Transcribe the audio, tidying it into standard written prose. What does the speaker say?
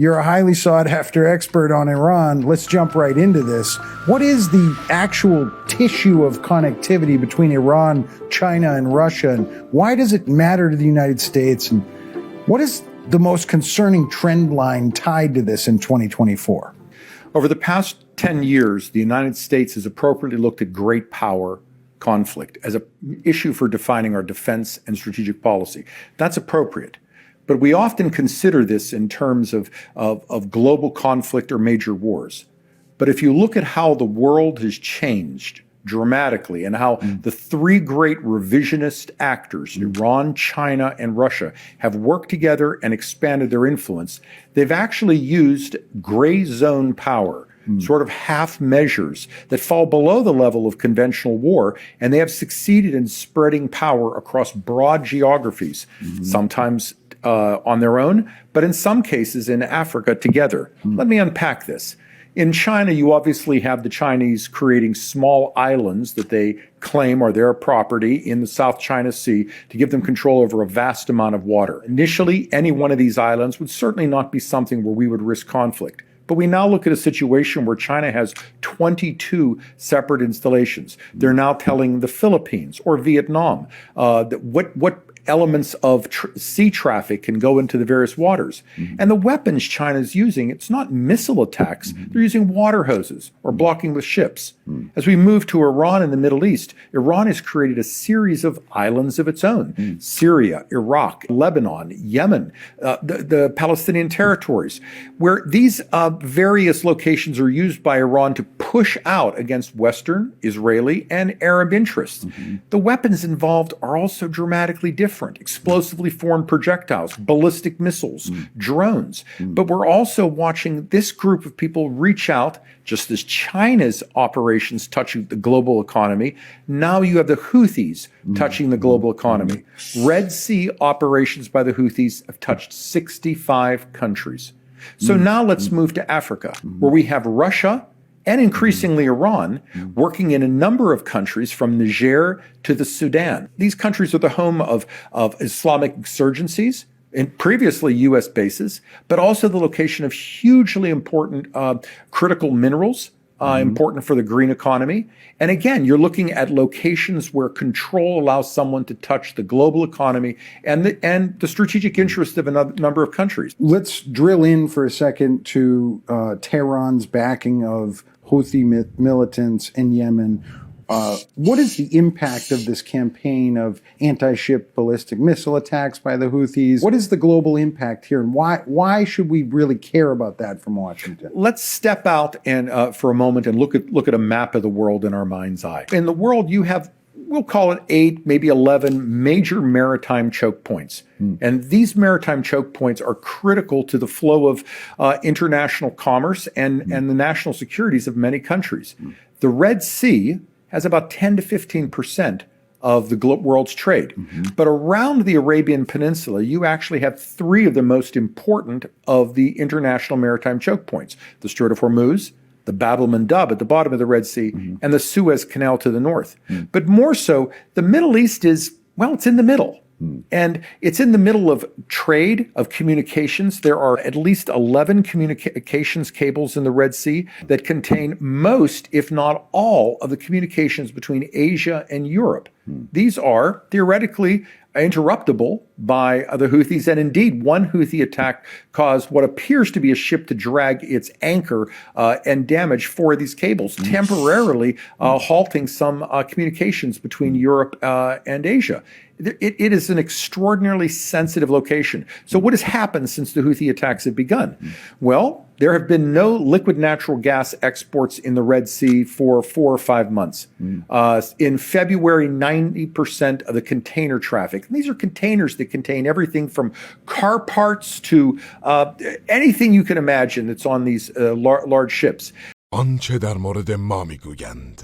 You're a highly sought-after expert on Iran. Let's jump right into this. What is the actual tissue of connectivity between Iran, China, and Russia? And why does it matter to the United States? And what is the most concerning trend line tied to this in 2024? Over the past 10 years, the United States has appropriately looked at great power conflict as an issue for defining our defense and strategic policy. That's appropriate. But we often consider this in terms of global conflict or major wars. But if you look at how the world has changed dramatically and how the three great revisionist actors, Iran, China, and Russia, have worked together and expanded their influence, they've actually used gray zone power, sort of half measures that fall below the level of conventional war, and they have succeeded in spreading power across broad geographies, sometimes on their own, but in some cases in Africa together. Let me unpack this. In China, you obviously have the Chinese creating small islands that they claim are their property in the South China Sea to give them control over a vast amount of water. Initially, any one of these islands would certainly not be something where we would risk conflict. But we now look at a situation where China has 22 separate installations. They're now telling the Philippines or Vietnam that what elements of sea traffic can go into the various waters. And the weapons China's using, it's not missile attacks. They're using water hoses or blocking with ships. As we move to Iran and the Middle East, Iran has created a series of islands of its own. Syria, Iraq, Lebanon, Yemen, the Palestinian territories, where these various locations are used by Iran to push out against Western, Israeli, and Arab interests. The weapons involved are also dramatically different. Explosively formed projectiles, ballistic missiles, drones. But we're also watching this group of people reach out, just as China's operations touching the global economy. Now you have the Houthis touching the global economy. Red Sea operations by the Houthis have touched 65 countries. So now let's move to Africa, where we have Russia and increasingly Iran, working in a number of countries from Niger to the Sudan. These countries are the home of Islamic insurgencies, and previously U.S. bases, but also the location of hugely important critical minerals, important for the green economy. And again, you're looking at locations where control allows someone to touch the global economy and the strategic interests of a number of countries. Let's drill in for a second to Tehran's backing of Houthi militants in Yemen. What is the impact of this campaign of anti-ship ballistic missile attacks by the Houthis? What is the global impact here, and why should we really care about that from Washington? Let's step out and for a moment and look at a map of the world in our mind's eye. In the world, you have, we'll call it 8, maybe 11 major maritime choke points. And these maritime choke points are critical to the flow of international commerce and the national securities of many countries. The Red Sea has about 10 to 15% of the world's trade. But around the Arabian Peninsula, you actually have 3 of the most important of the international maritime choke points: the Strait of Hormuz, the Bab el-Mandab at the bottom of the Red Sea, and the Suez Canal to the north. But more so, the Middle East is, well, it's in the middle. And it's in the middle of trade, of communications. There are at least 11 communications cables in the Red Sea that contain most, if not all, of the communications between Asia and Europe. These are theoretically interruptible by the Houthis, and indeed one Houthi attack caused what appears to be a ship to drag its anchor and damage 4 of these cables, temporarily halting some communications between Europe and Asia. It is an extraordinarily sensitive location. So what has happened since the Houthi attacks have begun? Well, there have been no liquid natural gas exports in the Red Sea for 4 or 5 months. In February, 90% of the container traffic, and these are containers that contain everything from car parts to anything you can imagine that's on these large ships. آنچه در مورد ما میگویند